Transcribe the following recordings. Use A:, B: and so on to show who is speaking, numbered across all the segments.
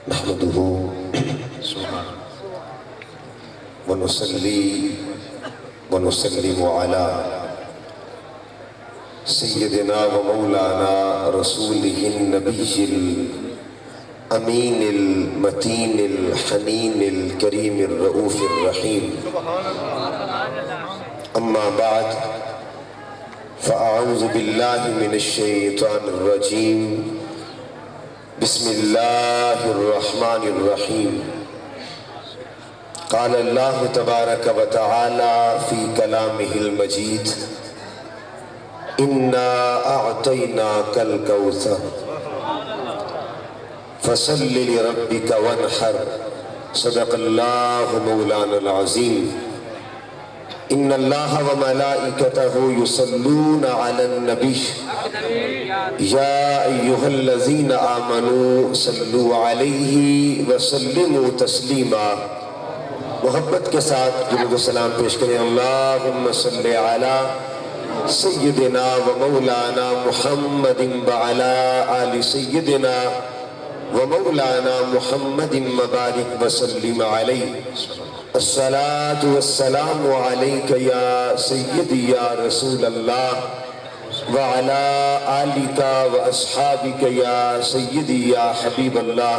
A: نحمده ونصلي ونسلم على سيدنا ومولانا رسوله النبي الأمين المتين الحنين الكريم الرؤوف الرحيم. أما بعد فأعوذ بالله من الشيطان الرجيم. بسم الله الرحمن الرحيم. قال الله تبارك وتعالى في كلامه المجيد: إنا أعطيناك الكوثر فصل لربك وانحر. صدق الله مولانا العظيم. إن الله وملائكته يصلون على النبي يا أيها الذين آمنوا صلوا عليه وسلموا تسلیما. محبت کے ساتھ درود و سلام پیش کریں. اللہم صلی علی سیدنا و مولانا محمد وعلی آل سیدنا و مولانا محمد مبارک وسلم علیہ. الصلاة والسلام علیک یا سیدی یا رسول اللہ وعلی آلک و اصحابک یا سیدی یا حبیب اللہ.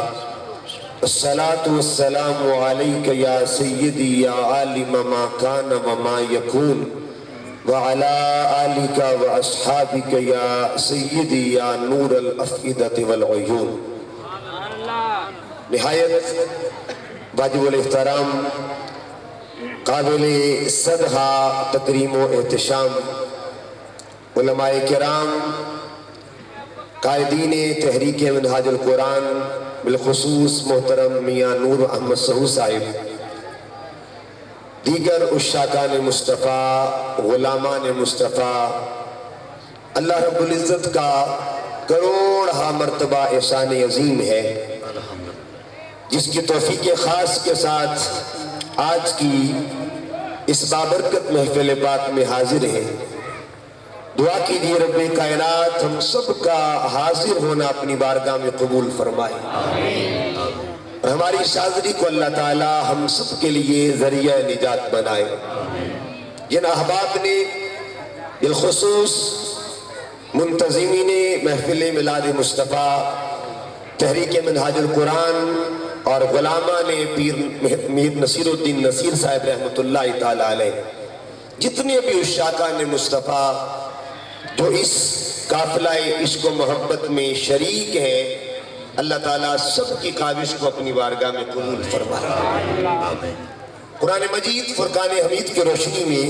A: الصلاة والسلام علیک یا سیدی یا عالم ما کان وما یکون وعلی آلک و اصحابک یا سیدی یا نور الافئدۃ والعیون. نہایت واجب الاحترام قابل صدحہ تکریم و احتشام علماء کرام، قائدین تحریک منہاج القرآن، بالخصوص محترم میاں نور احمد سہو صاحب، دیگر عشاقان مصطفیٰ، غلامان مصطفیٰ، اللہ رب العزت کا کروڑہ مرتبہ احسان عظیم ہے جس کی توفیق خاص کے ساتھ آج کی اس بابرکت محفل پاک میں حاضر ہیں. دعا کیجیے رب کائنات ہم سب کا حاضر ہونا اپنی بارگاہ میں قبول فرمائے اور ہماری اس حاضری کو اللہ تعالی ہم سب کے لیے ذریعہ نجات بنائے. جن احباب نے بالخصوص منتظمین محفل میلاد مصطفیٰ، تحریک منہاج القرآن اور غلامان پیر میر نصیر الدین نصیر صاحب رحمۃ اللہ تعالی علیہ، جتنے بھی عشاقان مصطفیٰ جو اس قافلہ عشق و محبت میں شریک ہیں، اللہ تعالیٰ سب کی کاوش کو اپنی بارگاہ میں قبول فرمائے. قرآن مجید فرقان حمید کی روشنی میں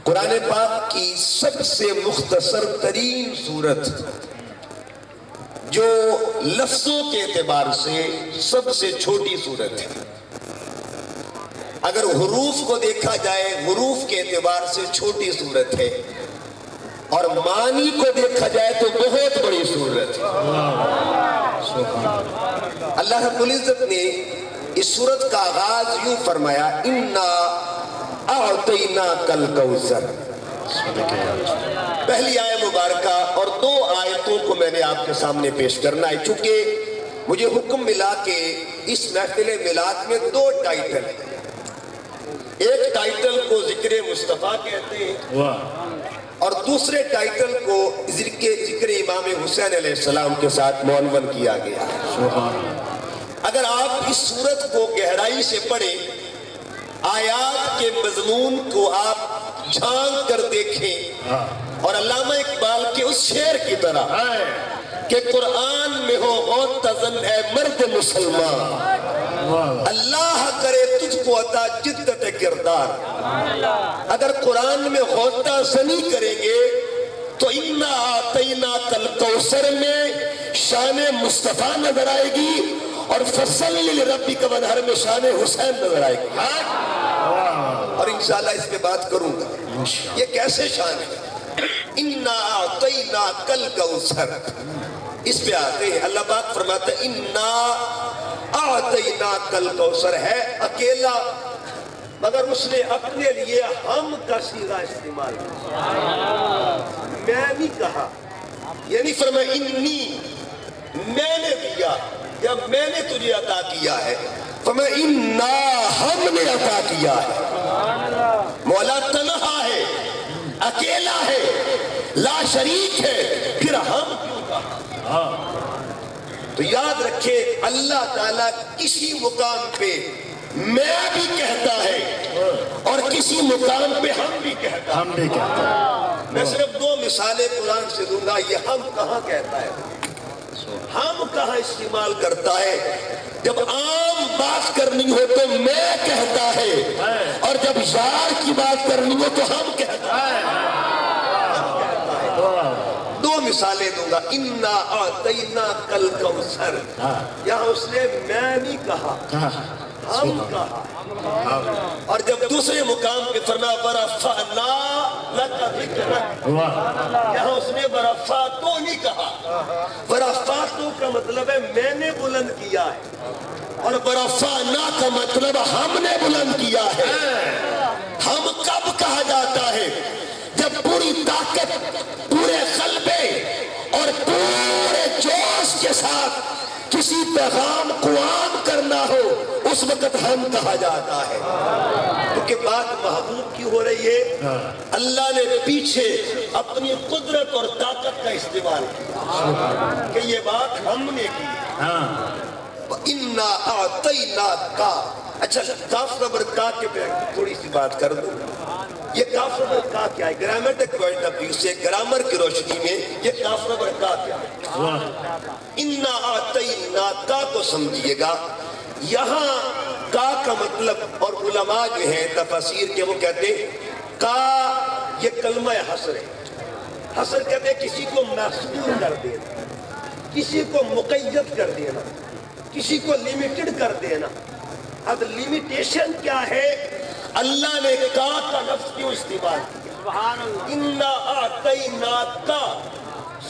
A: قرآن پاک کی سب سے مختصر ترین صورت، جو لفظوں کے اعتبار سے سب سے چھوٹی صورت ہے. اگر حروف کو دیکھا جائے حروف کے اعتبار سے چھوٹی صورت ہے، اور معنی کو دیکھا جائے تو بہت بڑی صورت ہے. اللہ رب العزت نے اس صورت کا آغاز یوں فرمایا: اِنَّا أَعْطَيْنَاكَ الْكَوْثَرَ. پہلی آیت مبارکہ اور دو آیتوں کو میں نے آپ کے سامنے پیش کرنا ہے، چونکہ مجھے حکم ملا کہ اس محفل میلاد میں دو ٹائٹل ہیں. ایک ٹائٹل کو ذکر مصطفیٰ کہتے ہیں اور دوسرے ٹائٹل کو ذکر امام حسین علیہ السلام کے ساتھ معنون کیا گیا. اگر آپ اس صورت کو گہرائی سے پڑھیں، آیات کے مضمون کو آپ جھانک کر دیکھیں، اور علامہ اقبال کے اس شعر کی طرح کہ قرآن میں ہو غوطہ زن اے مرد مسلمان، اللہ کرے تجھ کو عطا جدت کردار. اگر قرآن میں غوطہ زنی کریں گے تو اِنَّا أَعْطَيْنَاكَ الْكَوْثَرَ میں شان مصطفیٰ نظر آئے گی، اور فصل لربک وانحر میں شان حسین نظر آئے گی. اور انشاءاللہ اس پہ بات کروں گا یہ کیسے شان ہے. اِنَّا أَعْطَيْنَاكَ الْكَوْثَرَ، اس پہ آتے ہیں. اللہ پاک فرماتا ہے اِنَّا أَعْطَيْنَاكَ الْكَوْثَرَ، ہے اکیلا مگر اس نے اپنے لیے ہم کا صیغہ استعمال کیا. میں نہیں کہا، یہ نہیں فرمایا انی میں نے دیا یا میں نے تجھے عطا کیا ہے، فرمایا انا ہم نے عطا کیا ہے۔ مولا تنہا ہے، اکیلا ہے، لا شریک ہے، پھر ہم کیوں کہا؟ تو یاد رکھے اللہ تعالیٰ کسی مقام پہ میں بھی کہتا ہے اور کسی مقام پہ ہم بھی کہتا ہے۔ میں صرف دو مثالیں قرآن سے دوں گا۔ یہ ہم کہاں کہتا ہے، ہم کہاں استعمال کرتا ہے؟ جب عام بات کرنی ہو تو میں کہتا ہے، اور جب یار کی بات کرنی ہو تو ہم کہتا ہے۔ دو مثالیں دوں گا۔ انا اعطیناک الکوثر، یہاں اس نے میں نہیں کہا، ہم کہا۔ اور جب دوسرے مقام پہ فرمایا ورفعنا لک ذکرک، یہاں اس نے ورفعتو نہیں کہا۔ ورفعتو کا مطلب ہے میں نے بلند کیا ہے، اور ورفعنا کا مطلب ہم نے بلند کیا ہے۔ ہم کب کہا جاتا ہے؟ جب پوری طاقت، پورے غلبے اور پورے جوش کے ساتھ کسی پیغام کو عام کرنا ہو، اس وقت ہم کہا جاتا ہے۔ کیونکہ بات محبوب کی ہو رہی ہے، اللہ نے پیچھے اپنی قدرت اور طاقت کا استعمال کیا کہ یہ بات ہم نے کی۔ اِنَّا أَعْطَيْنَاكَ۔ اچھا کاف ربر کا کے پہ تھوڑی سی بات کر دوں۔ یہ کاف ربر کا کیا ہے؟ گرامیٹک پوائنٹ آف ویو سے، گرامر کی روشنی میں یہ کاف ربر کا کیا ہے؟ اِنَّا أَعْطَيْنَاكَ کو سمجھیے گا۔ یہاں کا مطلب، اور علماء جو ہیں تفاسیر کے وہ کہتے ہیں کا یہ کلمہ حصر ہے۔ حصر کہتے ہیں کسی کو محصور کر دینا، کسی کو مقید کر دینا، کسی کو لیمیٹڈ کر دینا۔ اب لیمیٹیشن کیا ہے؟ اللہ نے کا لفظ کیوں استعمال کیا؟ انا اعطیناک،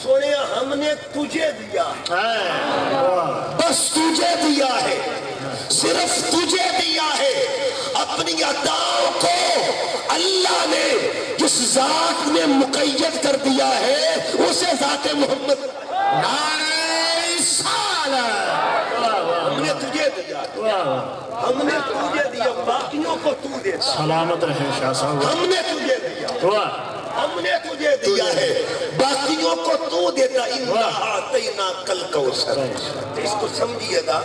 A: سونے ہم نے تجھے دیا، بس تجھے دیا ہے، صرف تجھے دیا ہے۔ اپنی عطاؤں کو اللہ نے جس ذات نے مقید کر دیا ہے اسے ذات محمد ہم نے تجھے دیا، ہم نے تجھے دیا، باقیوں کو تو دیتا۔
B: سلامت رہے شاہ صاحب۔
A: ہم نے تجھے دیا، ہم نے تجھے دیا ہے، باقیوں کو تو دیتا۔ اِنَّا أَعْطَيْنَاكَ الْكَوْثَرَ۔ اس کو سمجھیے گا،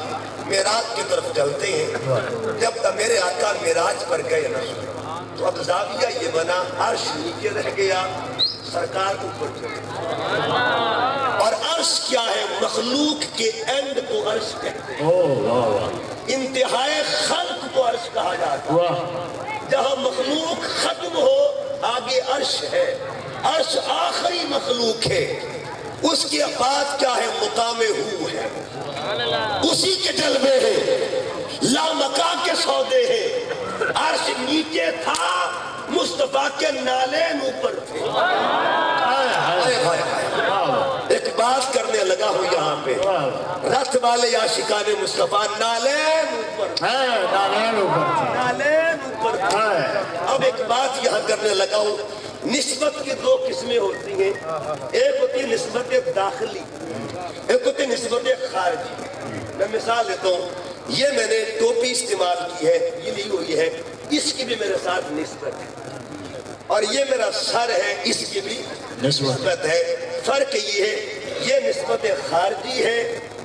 A: معراج کی طرف چلتے ہیں۔ جب میرے آقا معراج پر گئے نا تو اب زاویہ یہ بنا، عرش نیچے رہ گیا، سرکار اوپر چلے۔ اور عرش کیا ہے؟ مخلوق کے اینڈ کو عرش کہتے ہیں، انتہائی خلق کو عرش کہا جاتا ہے۔ جہاں مخلوق ختم ہو آگے عرش ہے، عرش آخری مخلوق ہے۔ اس کے بعد کیا ہے؟ مقام ہو ہے، اسی کے جلوے ہیں، لامکان کے سودے ہیں۔ عرش نیچے تھا، مصطفیٰ کے نالین اوپر تھے۔ ایک بات کرنے لگا ہوں یہاں پہ، رتھ والے عاشقان مصطفیٰ نالین اوپر تھے، نالین اوپر تھے۔ اب ایک بات یہاں کرنے لگا ہوں، نسبت کی دو قسمیں ہوتی ہیں، ایک ہوتی ہے نسبت داخلی، ایک ہوتی ہے نسبت خارجی۔ میں مثال دیتا ہوں، یہ میں نے ٹوپی استعمال کی ہے، یہ لی ہوئی ہے، اس کی بھی میرے ساتھ نسبت ہے، اور یہ میرا سر ہے، اس کی بھی نسبت ہے۔ فرق یہ ہے، یہ نسبت خارجی ہے،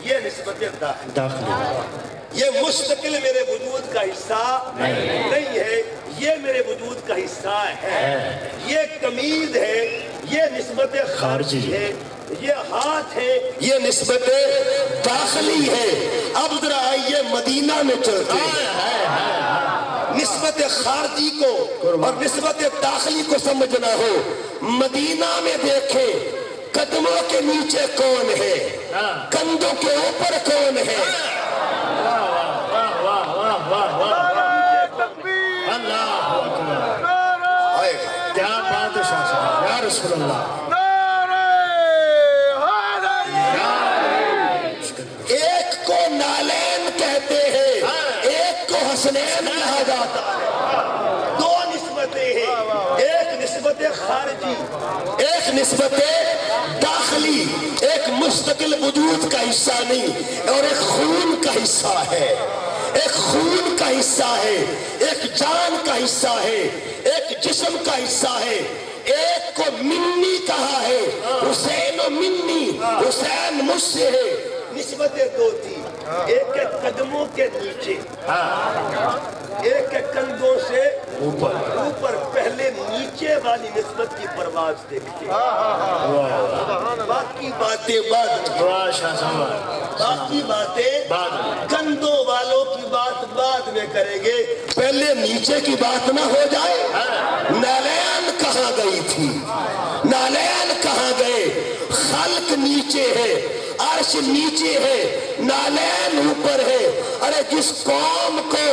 A: یہ نسبت داخلی۔ یہ مستقل میرے وجود کا حصہ نہیں ہے، یہ میرے وجود کا حصہ ہے۔ یہ قمید ہے، یہ نسبت خارجی ہے، یہ ہاتھ ہے، یہ نسبت داخلی ہے۔ اب ذرا آئیے مدینہ میں چلتے ہیں، نسبت خارجی کو اور نسبت داخلی کو سمجھنا ہو۔ مدینہ میں دیکھیں قدموں کے نیچے کون ہے، کندھوں کے اوپر کون ہے۔
B: کیا بات ہے شاہ صاحب، یا رسول اللہ۔
A: ایک کو نالین کہتے ہیں، ایک کو حسنین کہا جاتا ہے۔ دو نسبتیں ہیں، ایک نسبت خارجی، ایک نسبت داخلی۔
C: خالی ایک مستقل وجود کا حصہ نہیں اور ایک خون کا حصہ ہے، ایک خون کا حصہ ہے، ایک جان کا حصہ ہے، ایک جسم کا حصہ ہے۔ ایک کو منی کہا ہے، حسین و منی، حسین مجھ سے ہے۔ نسبتیں دو تھی، ایک کے قدموں کے نیچے، ایک کے کندھوں سے اوپر۔ پہلے نیچے والی نسبت کی پرواز دیکھتے، باقی باتیں بعد میں،
B: واہ شاہ صاحب،
C: باقی باتیں کندھوں والوں کی بات بعد میں کریں گے، پہلے نیچے کی بات نہ ہو جائے۔ نالین کہاں گئی تھی؟ نالین کہاں گئے؟ خلق نیچے ہے، عرش نیچے ہے، نالین اوپر ہے۔ ارے جس قوم کو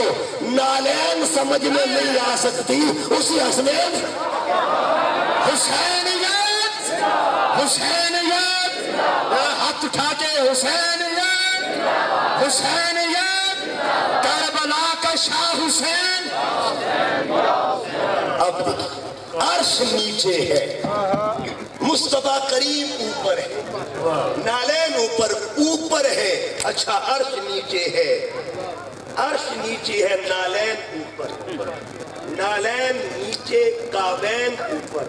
C: نالین سمجھ میں نہیں آ سکتی اسی حسنین
B: حسینیت، حسینیت، ہاتھ اٹھا کے حسینیت، حسینیت، کربلا کا شاہ حسین۔
C: اب عرش نیچے ہے، مصطفیٰ کریم اوپر ہے، نالین اوپر ہے۔ اچھا عرش نیچے ہے، عرش نیچے ہے، نالین اوپر، نالین نیچے، کعبین اوپر،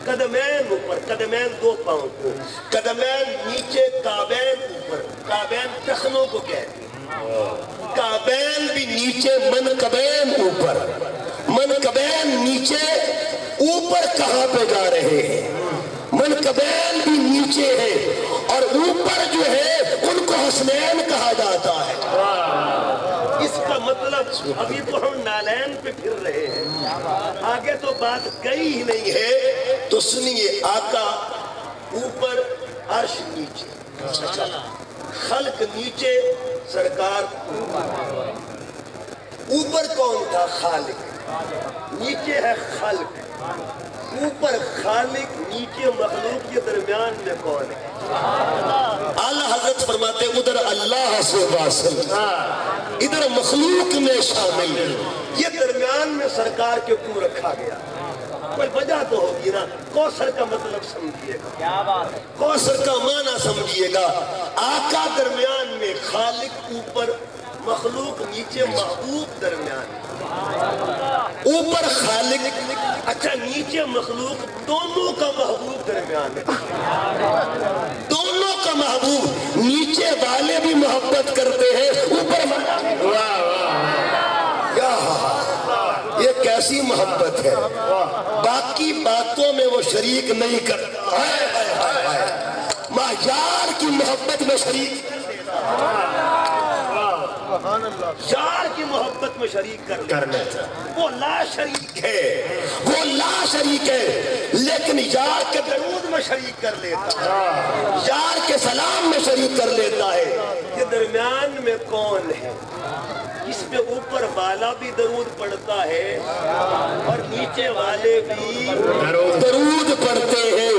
C: قدمین اوپر، قدمین دو پاؤں کو، قدمین نیچے، کعبین اوپر۔ کعبین ٹخنوں کو کہتے ہیں، کعبین بھی نیچے، منکبین اوپر، منکبین نیچے، اوپر کہاں پہ جا رہے ہیں؟ منکبین بھی نیچے ہے اور اوپر جو ہے ان کو حسنین کہا جاتا ہے۔ اس کا مطلب ابھی تو ہم نالین پہ پھر رہے ہیں، آگے تو بات گئی ہی نہیں ہے۔ تو سنیے، آقا اوپر، عرش نیچے، خلق نیچے، سرکار اوپر کون تھا؟ خالق، نیچے ہے خلق، اوپر خالق، نیچے مخلوق، کے درمیان میں کون ہے؟ اعلیٰ حضرت فرماتے ادھر اللہ سے واصل، ادھر مخلوق میں شامل، یہ درمیان میں سرکار کے کیوں رکھا گیا؟ کوئی وجہ تو ہوگی نا۔ کوثر کا مطلب سمجھیے گا، کوثر کا معنی سمجھیے گا۔ آقا درمیان میں، خالق اوپر، مخلوق نیچے، محبوب درمیان، اوپر خالق، اچھا نیچے مخلوق، دونوں کا محبوب درمیان ہے، دونوں کا محبوب۔ نیچے والے بھی محبت کرتے ہیں، اوپر یہ کیسی محبت ہے؟ باقی باتوں میں وہ شریک نہیں کرتا، یار کی محبت میں شریک، یار کی محبت میں شریک کر لیتا، وہ لا شریک ہے، وہ لا شریک ہے، لیکن یار کے درود میں شریک کر لیتا ہے، یار کے سلام میں شریک کر لیتا ہے۔ یہ درمیان میں کون ہے؟ اس پہ اوپر والا بھی درود پڑھتا ہے اور نیچے والے بھی درود پڑھتے ہیں۔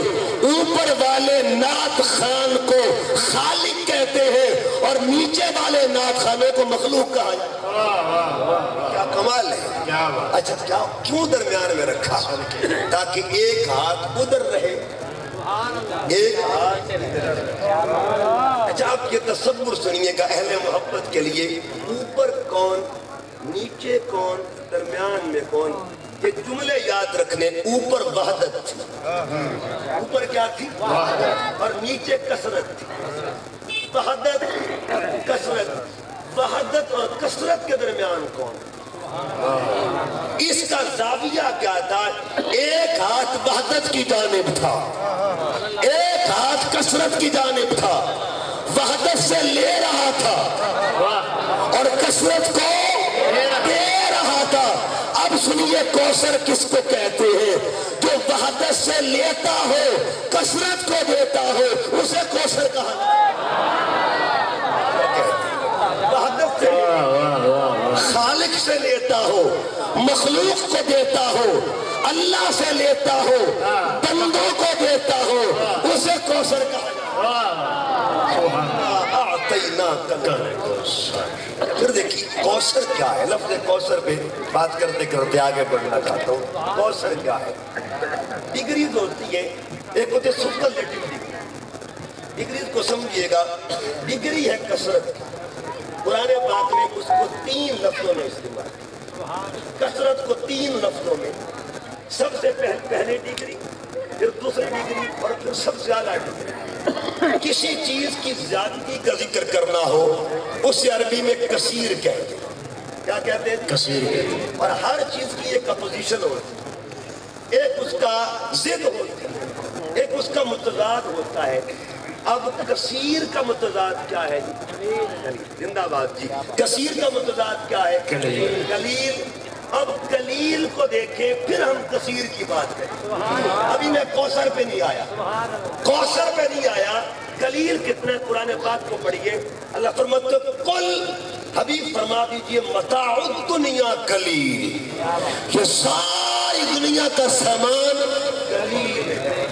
C: اوپر والے نعت خان کو خالق کہتے ہیں اور نیچے والے نعت خانوں کو مخلوق کہا جاتا ہے۔ کیا کمال ہے! اچھا کیوں درمیان میں رکھا؟ تاکہ ایک ہاتھ ادھر رہے، ایک ہاتھ ادھر رہے۔ اچھا آپ یہ تصور سنیے گا اہل محبت کے لیے، اوپر کون، نیچے کون، درمیان میں کون؟ یہ جملے یاد رکھنے، اوپر وحدت تھی، اوپر کیا تھی؟ اور نیچے کثرت تھی، وحدت، کثرت، وحدت اور کثرت کے درمیان کون؟ اس کا زاویہ کیا تھا؟ ایک ہاتھ وحدت کی جانب تھا، ایک ہاتھ کثرت کی جانب تھا، وحدت سے لے رہا تھا اور کثرت کو دے رہا تھا۔ اب سنیے کوثر کس کو کہتے ہیں؟ جو وحدت سے لیتا ہو، کثرت کو دیتا ہو، اسے کوثر کہا جاتا ہے۔ وحدت سے خالق سے لیتا ہو، مخلوق کو دیتا ہو، اللہ سے لیتا ہو، بندوں کو دیتا ہو، اسے کوثر کہا جاتا ہے۔ پھر دیکھیے کوثر کیا ہے؟ لفظ کوثر پہ بات کرتے کرتے آگے بڑھنا چاہتا ہوں۔ کوثر کیا ہے؟ ڈگریز ہوتی ہے، ایک ہوتی ہے سپرلیٹو ڈگری،
A: ڈگریز کو سمجھیے گا، ڈگری ہے کثرت. قرآن پاک میں اس کو 3 لفظوں میں استعمال کیا. کثرت کو 3 لفظوں میں. سب سے پہلے ڈگری، پھر دوسری ڈگری، اور پھر سب سے زیادہ ڈگری. کسی چیز کی زیادتی کا ذکر کرنا ہو اسے عربی میں کثیر کہتے ہیں. کیا کہتے ہیں؟
B: کثیر.
A: اور ہر چیز کی ایک اپوزیشن ہوتی ہے، ایک اس کا ضد ہوتی ہے، ایک اس کا متضاد ہوتا ہے. اب کثیر کا متضاد کیا ہے جی؟ زندہ باد جی. کثیر کا متضاد کیا ہے؟ قلیل. اب قلیل کو دیکھیں پھر ہم کثیر کی بات کریں. ابھی میں کوثر پہ نہیں آیا، کوثر پہ نہیں آیا. قلیل کتنا قرآن پاک کو پڑھیے. اللہ فرماتے ہیں قل، حبیب فرما دیجئے متاع الدنیا قلیل، یہ ساری دنیا کا سامان قلیل ہے.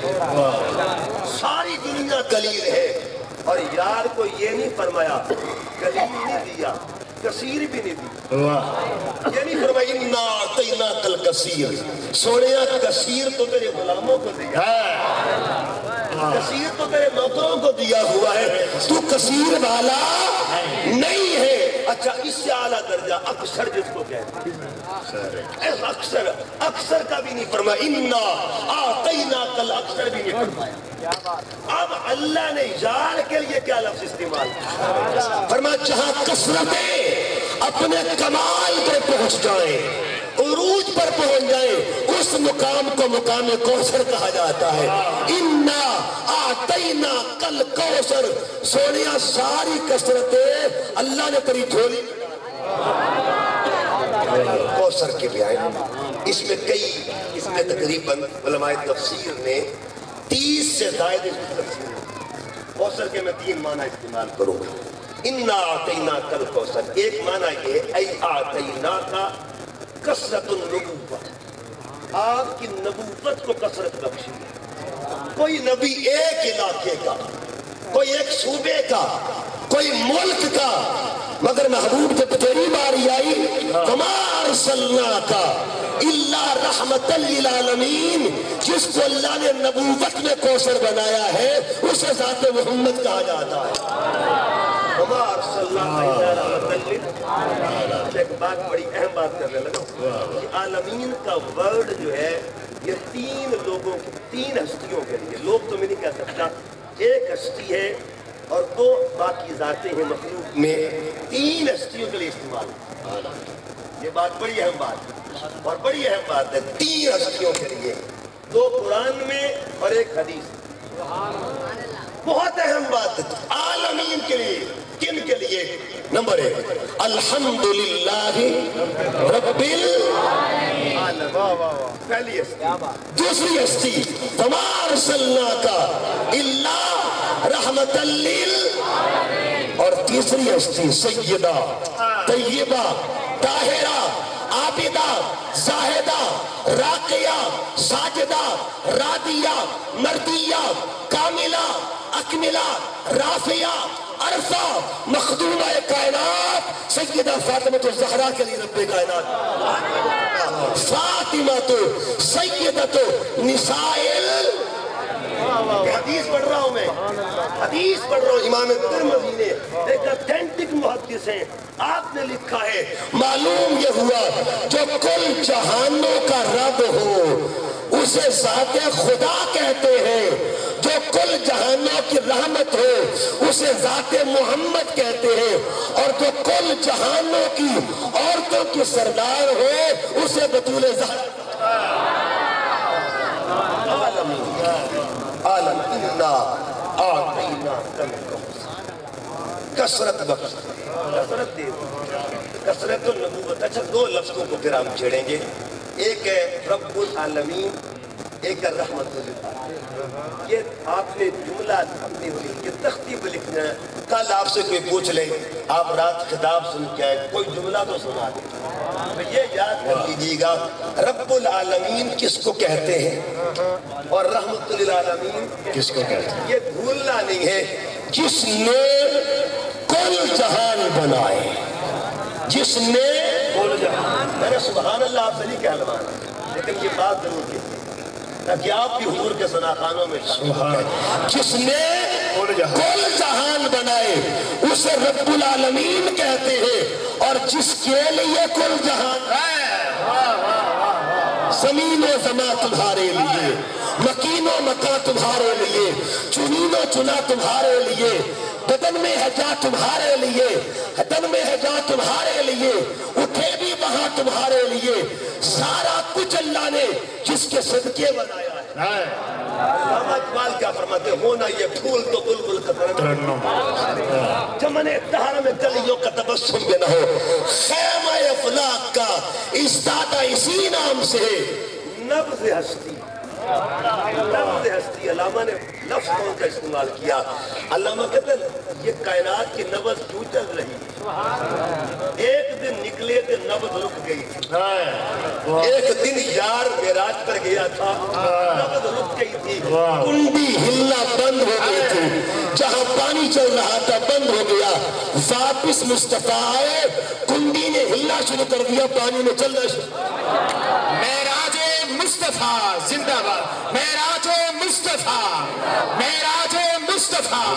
A: ساری دنیا قلیل ہے. اور یار کو یہ نہیں فرمایا قلیل نہیں دیا، کثیر بھی نہیں دی. یہ نہیں فرمایا انا اعطیناک الکثیر. سونیا کثیر تو تیرے غلاموں کو دیا، کثیر تو تیرے نوکروں کو دیا ہوا ہے، تو کثیر والا نہیں ہے. اچھا اس سے اعلیٰ درجہ اکثر جس کو کہتے ہیں، اکثر، اکثر کا بھی نہیں فرمایا. انا اعطیناک الاکثر بھی نہیں فرمایا. اب اللہ نے یار کے لیے کیا لفظ استعمال کیا؟ فرمایا جہاں کثرتیں اپنے کمال پر پہنچ جائیں، عروج پر پہنچ جائیں، اس مقام کو مقام کوثر کہا جاتا ہے. انا اعطیناک الکوثر. سونیا ساری کثرتیں اللہ نے تیری جھولی کوثر کے لیے آئے. اس میں تقریباً علماء تفسیر نے 30 سے زائد تفسیر. کوثر کے میں 3 معنی استعمال کروں گا. انا اعطیناک الکوثر، ایک معنی یہ ای اعطیناک کثرت النبوت، آپ کی نبوت کو کثرت بخشی. کوئی نبی ایک علاقے کا، کوئی ایک صوبے کا، کوئی ملک کا، مگر محبوب جب تیری باری آئی وما ارسلناک الا رحمۃ للعالمین، جس کو اللہ نے نبوت میں کوثر بنایا ہے اسے ذات محمد کہا جاتا ہے. وما ارسلناک الا رحمۃ للعالمین. ایک بات بڑی اہم بات کرنے لگا کہ عالمین کا ورڈ جو ہے یہ 3 لوگوں کی، 3 ہستیوں کے لیے. لوگ تو میں نہیں کہہ سکتا، ایک ہستی ہے اور 2 باقی ذاتیں ہیں مخلوق میں. 3 ہستیوں کے لیے استعمال. یہ بات بڑی اہم بات ہے اور بڑی اہم بات ہے. 3 ہستیوں کے لیے، 2 قرآن میں اور 1 حدیث. بہت اہم بات ہے عالمین کے لیے. کن کے لیے؟ نمبر 1 الحمدللہ رب العالمین، پہلی ہستی. دوسری ہستی وما ارسلناک الا رحمۃ للعالمین. اور تیسری ہستی سیدہ طیبہ طاہرہ عابدہ زاہدہ راقیہ ساجدہ راضیہ مردیہ کاملہ اکملہ رافعہ عرفہ مخدومہ کائنات سیدہ فاطمہ الزہرا کے لیے رب کائنات. فاطمہ تو سیدۃ نساء. حدیث پڑھ رہا ہوں میں، حدیث پڑھ رہا ہوں. امام ترمذی نے ایک اتھینٹک محدث ہیں، آپ نے لکھا ہے معلوم یہ ہوا جو کل جہانوں کا رب ہو اسے ذات خدا کہتے ہیں، جو کل جہانوں کی رحمت ہو اسے ذات محمد کہتے ہیں، اور جو کل جہانوں کی عورتوں کی سردار ہو اسے بطول زہرا. عالم انا اعطیناک الکوثر. کثرت بخش، کثرت دے، کثرت النبوت. اچھا 2 لفظوں کو پھر ہم چھیڑیں گے. ایک ہے رب العالمین، ایک ہے رحمت للعالمین. یہ آپ نے جملہ اپنی یہ تختی پہ لکھنا ہے. کل آپ سے کوئی پوچھ لے آپ رات خطاب سن کے آئے، کوئی جملہ تو سنا دیں. یہ یاد کر لیجیے گا رب العالمین کس کو کہتے ہیں اور رحمت للعالمین
B: کس کو کہتے ہیں.
A: یہ بھولنا نہیں ہے. جس نے کل جہان بنائے، جس نے کل جہان. میں نے سبحان اللہ آپ سے نہیں کہلوانا، لیکن یہ بات ضرور کی تاکہ آپ بھی حضور کے ثناخانوں میں. جس نے
B: کل جہان بنائے اسے رب العالمین کہتے ہیں، اور جس کے لیے کل جہان زمین و زماں تمہارے لیے، مکین و مکان تمہارے لیے، چنین و چنا تمہارے لیے، بدن میں ہے جا تمہارے لیے، بدن میں ہے جا تمہارے لیے، اٹھے بھی وہاں تمہارے لیے، سارا کچھ اللہ نے جس کے صدقے بنایا ہے۔
A: علامہ اقبال کیا فرماتے ہیں؟ ہونا یہ پھول تو بلبل کا ترنم، چمن اتحار میں کلیوں کا تبسم بھی نہ ہو، خیمہ افلاق کا استادہ اسی نام سے نبض ہستی۔ لفظ ہستی، علامہ نے لفظ کون کا استعمال کیا؟ علامہ کہتے ہیں یہ کائنات کی نبض کیوں چل رہی ہے؟ ایک دن نکلے تو نبض رک گئی تھی، ایک دن یار معراج پر گیا تھا، نبض رک گئی تھی،
B: کنڈی ہلنا بند ہو گئی تھی، جہاں پانی چل رہا تھا بند ہو گیا، واپس مصطفیٰ آئے، کنڈی نے ہلنا شروع کر دیا، پانی نے چلنا شروع۔ معراج مصطفیٰ زندہ باد، معراج مصطفیٰ، معراج مصطفیٰ،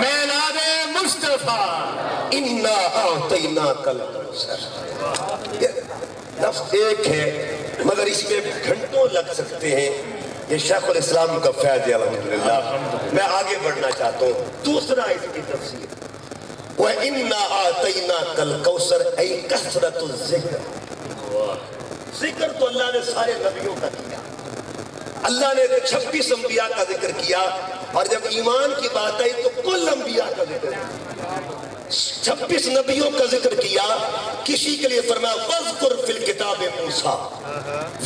B: معراج مصطفیٰ۔
A: اِنَّا أَعْطَيْنَاكَ الْكَوْثَرَ، یہ لفظ ایک ہے مگر اس میں گھنٹوں لگ سکتے ہیں۔ یہ شیخ الاسلام کا فیض ہے الحمدللہ۔ میں آگے بڑھنا چاہتا ہوں، دوسرا اس کی تفسیر وَإِنَّا أَعْطَيْنَاكَ الْكَوْثَرَ أي کثرت الذکر۔ ذکر تو اللہ نے سارے نبیوں کا کیا، اللہ نے 26 انبیاء کا ذکر کیا، اور جب ایمان کی بات آئی تو کل انبیاء کا ذکر کیا، 26 نبیوں کا ذکر کیا۔ کسی کے لیے فرمایا وَاذْكُرْ فِي الْكِتَابِ مُوسیٰ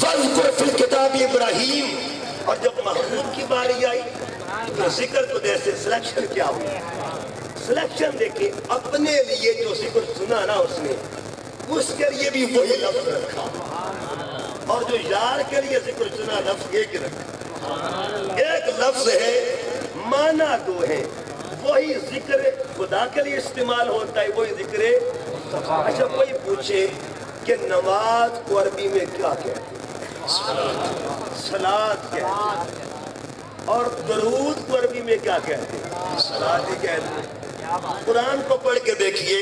A: وَاذْكُرْ فِي الْكِتَابِ ابراہیم، اور جب محمود کی باری آئی تو ذکر کو جیسے سلیکشن کیا ہوا، سلیکشن دیکھیں اپنے لیے جو ذکر سنا نا اس نے، اس کے لیے بھی وہی لفظ رکھا، اور جو یار کے لیے ذکر سنا لفظ ایک رکھا۔ ایک لفظ ہے، معنی دو ہے، وہی ذکر خدا کے لیے استعمال ہوتا ہے، وہی ذکر۔ اچھا کوئی پوچھے کہ نماز کو عربی میں کیا کہتے ہیں؟ صلاۃ کہتے ہیں، اور درود کو عربی میں کیا کہتے ہیں؟ صلاۃ ہی کہتے ہیں۔ قرآن کو پڑھ کے دیکھیے،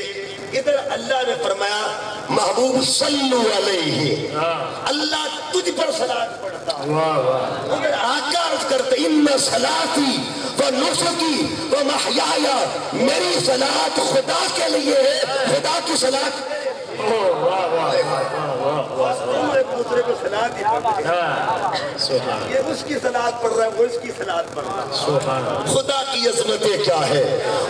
A: ادھر اللہ نے فرمایا محبوب صلو علیہ، اللہ تجھ پر صلاۃ پڑھتا، ادھر آقا عرض کرتے ان صلاتی و نسکی و محیایا، میری صلاۃ خدا کے لیے ہے، خدا کی صلاۃ ایک دوسرے کو صلاۃ ہی پڑھتے ہیں، یہ اس کی صلاۃ پڑھ رہا ہے، وہ اس کی صلاۃ پڑھ رہا ہے۔ خدا کی عظمتیں کیا ہے،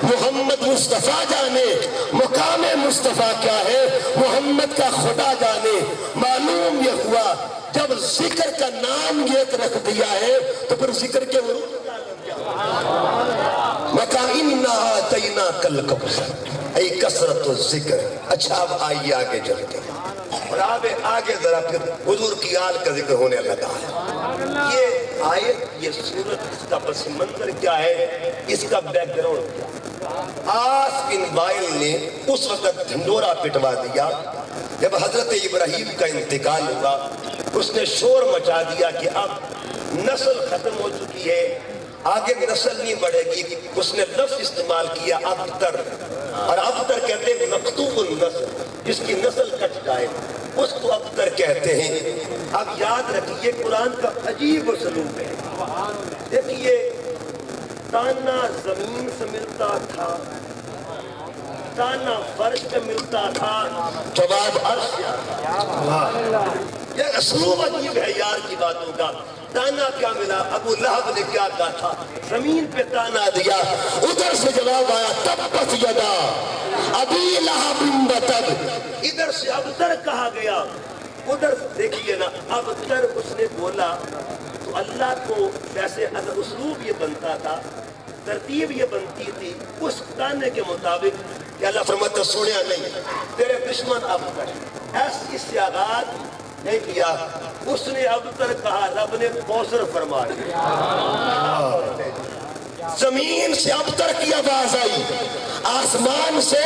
A: محمد مصطفیٰ جانے مقام مصطفیٰ کیا ہے، محمد کا خدا جانے۔ معلوم یہ ہوا جب ذکر کا نام یہ رکھ دیا ہے تو پھر ذکر کے ورود وَكَإِنَّا آتَيْنَاكَ الْكَوْثَرَ أي کثرت الذکر۔ اچھا اب آئیے آگے چلتے ہیں، اور آگے ذرا پھر حضور کی آل کا ذکر ہونے لگا ہے۔ یہ آیت، یہ سورت، اس کا پس منظر کیا ہے، اس کا بیک گراؤنڈ کیا ہے؟ آس بن وائل نے اس وقت ڈھنڈورا پٹوا دیا جب حضرت ابراہیم کا انتقال ہوا، اس نے شور مچا دیا کہ اب نسل ختم ہو چکی ہے، آگے نسل نہیں بڑھے گی۔ اس نے لفظ استعمال کیا ابتر، اور ابتر کہتے ہیں مقطوع النسل، جس کی نسل کٹ جائے اس کو ابتر کہتے ہیں۔ اب یاد رکھیے قرآن کا عجیب اسلوب ہے، دیکھیے تانا زمین سے ملتا تھا، تانا فرش پہ ملتا تھا، جواب عرش سے آتا۔ یہ اسلوب عجیب ہے یار کی باتوں کا۔ تانا کیا ملا؟ ابو لہب نے کیا کہا تھا؟ زمین پہ تانا دیا، ادھر سے جواب آیا تبت یدا ابی لہب وتب، ادھر سے ابتر کہا گیا، ادھر دیکھیے نا ابتر اس نے بولا تو اللہ کو ویسے اگر اسلوب یہ بنتا تھا، ترتیب یہ بنتی تھی اس تانے کے مطابق کہ اللہ فرماتا سنیا نہیں تیرے دشمن ابتر، ایسی سے آغاز نہیں کیا، اس نے ابتر کہا، رب نے کوثر فرما دیا۔ زمین سے ابتر کی آواز آئی، آسمان سے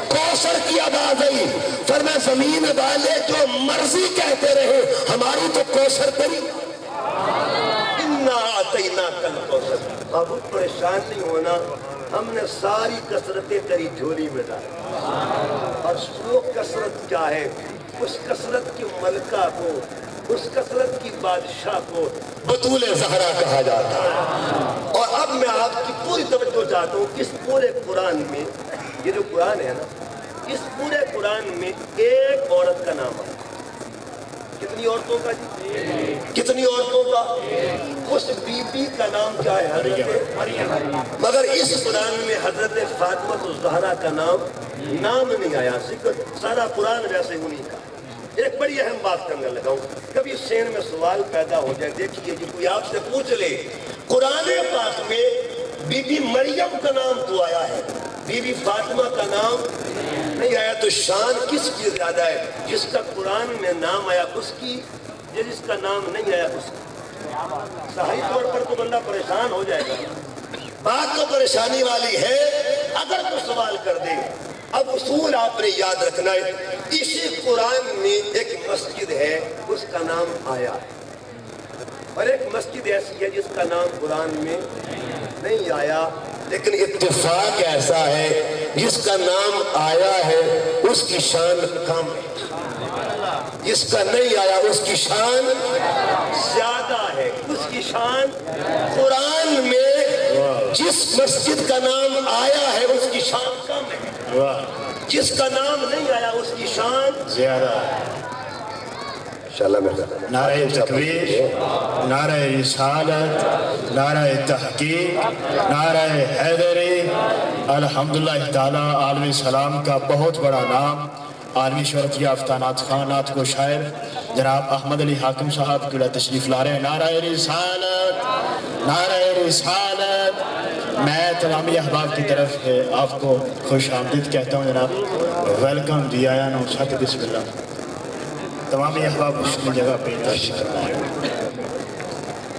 A: کوثر کی آواز آئی، فرمایا زمین والے جو مرضی کہتے رہے، ہماری تو کوثر تری۔ اِنَّا أَعْطَيْنَاكَ الْكَوْثَرَ
C: اب پریشان نہیں ہونا، ہم نے ساری کثرتیں تیری جھولی میں ڈالی، اور وہ کثرت کیا ہے؟ اس کثرت کی ملکہ کو، اس کثرت کی بادشاہ کو
B: بطول زہرا کہا جاتا ہے۔
C: اور اب میں آپ کی پوری توجہ چاہتا ہوں کہ اس پورے قرآن میں، یہ جو قرآن ہے نا، اس پورے قرآن میں ایک عورت کا نام ہے۔ کتنی عورتوں کا جی؟ کتنی عورتوں کا؟ اس بی بی کا نام کیا ہے؟ حضرت مریم۔ مگر اس قرآن میں حضرت فاطمہ الزہرا کا نام نہیں آیا، ذکر سارا قرآن ویسے انہیں کا۔ ایک بڑی اہم بات کرنے لگا ہوں، کبھی ذہن میں سوال پیدا ہو جائے، دیکھیے جی کوئی آپ سے پوچھ لے قرآن پاک میں بی بی مریم کا نام تو آیا ہے، بی بی فاطمہ کا نام نہیں آیا، تو شان کس کی زیادہ ہے؟ جس کا قرآن میں نام آیا اس کی، یا جس کا نام نہیں آیا اس کی؟ صحیح طور پر تو بندہ پریشان ہو جائے گا۔ بات تو پریشانی والی ہے اگر تو سوال کر دے۔ اب اصول آپ نے یاد رکھنا ہے، اسی قرآن میں ایک مسجد ہے اس کا نام آیا ہے، اور ایک مسجد ایسی ہے جس کا نام قرآن میں نہیں آیا، لیکن
B: اتفاق ایسا ہے جس کا نام آیا ہے اس کی شان کم ہے، جس کا نہیں آیا اس کی شان
C: زیادہ ہے، اس کی شان
B: قرآن میں جس مسجد کا نام آیا ہے اس کی شان
C: کم ہے، جس کا نام نہیں آیا اس کی شان
D: زیادہ۔
B: انشاءاللہ میں
D: نعرہ تکبیر، نعرہ رسالت، نعرہ تحقیق، نعرہ حیدری، الحمدللہ تعالی عالم سلام کا بہت بڑا نام، عالمی شہرت یافتہ نعت خوان، نعت کو شاعر جناب احمد علی حاکم صاحب کی تشریف لا رہے ہیں۔ نعرہ رسالت، نعرہ رسالت۔ میں تمامی احباب کی طرف سے آپ کو خوش آمدید کہتا ہوں جناب، ویلکم دیا یا نو ساتھ بسم اللہ۔ تمامی احباب اس کی جگہ پہ تشریف فرمائیں۔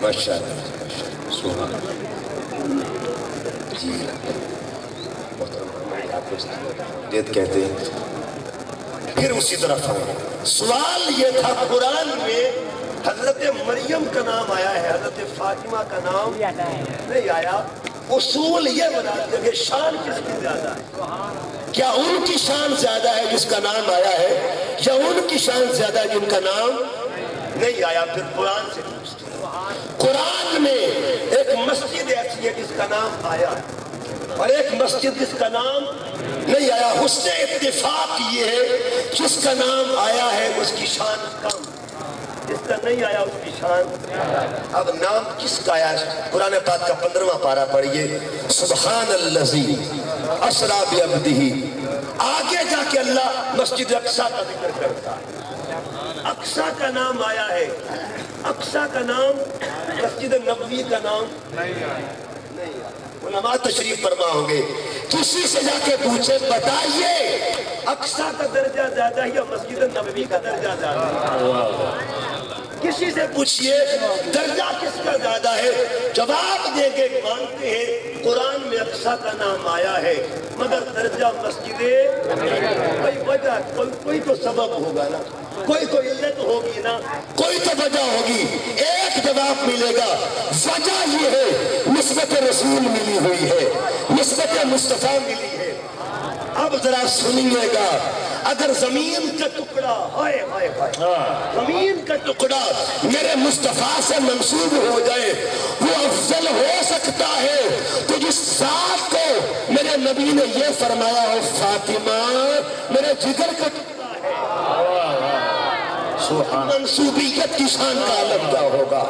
B: ماشاءاللہ
A: جی جد کہتے ہیں،
C: پھر اسی طرف آئے۔ سوال یہ تھا قرآن میں حضرت مریم کا نام آیا ہے، حضرت فاطمہ کا نام نہیں آیا، اصول یہ بنا دیا کہ شان کس کی زیادہ ہے؟
B: کیا ان کی شان زیادہ ہے جس کا نام آیا ہے، یا ان کی شان زیادہ ہے جن کا نام
C: نہیں آیا؟ پھر قرآن سے پوچھتے ہیں۔
B: قرآن میں
C: ایک مسجد ایسی ہے جس کا نام آیا ہے، اور ایک مسجد جس کا نام
B: نہیں آیا، حسن اتفاق یہ ہے جس کا نام آیا ہے
C: اس کی شان کم، جس کا نہیں آیا اس کی شان۔ اب نام کس کا آیا؟ قرآن پاک کا 15واں پارہ پڑھیے،
B: سبحان الذی اسریٰ بعبدہ۔
C: آگے جا کے اللہ مسجد اقصیٰ کا ذکر کرتا ہے، اقصیٰ کا نام آیا ہے، اقصیٰ کا نام، مسجد نبوی کا نام نہیں آیا۔ علماء تشریف فرما ہوں گے،
B: کسی سے جا کے پوچھے بتائیے
C: اقصیٰ کا درجہ زیادہ ہے یا مسجد نبوی کا درجہ زیادہ ہے؟ کسی سے پوچھئے درجہ کس کا زیادہ ہے، جواب دیں گے مانتے ہیں قرآن میں اقصیٰ کا نام آیا ہے مگر درجہ مسجد، کوئی وجہ، کوئی تو سبب ہوگا نا، کوئی تو علت ہوگی نا،
B: کوئی تو وجہ ہوگی، ایک جواب ملے گا، وجہ یہ ہے نسبت رسول ملی ہوئی ہے، نسبت مصطفیٰ ملی ہے۔
C: اب ذرا سنیے گا، اگر زمین کا ٹکڑا، ہائے ہائے ہائے، زمین کا ٹکڑا
B: میرے مصطفیٰ سے منسوب ہو جائے وہ افضل ہو سکتا ہے، تو جس ذات کو میرے نبی نے یہ فرمایا ہو فاطمہ میرے جگر کا ٹکڑا ہے، منسوبیت کی شان کا عالم کیا ہوگا،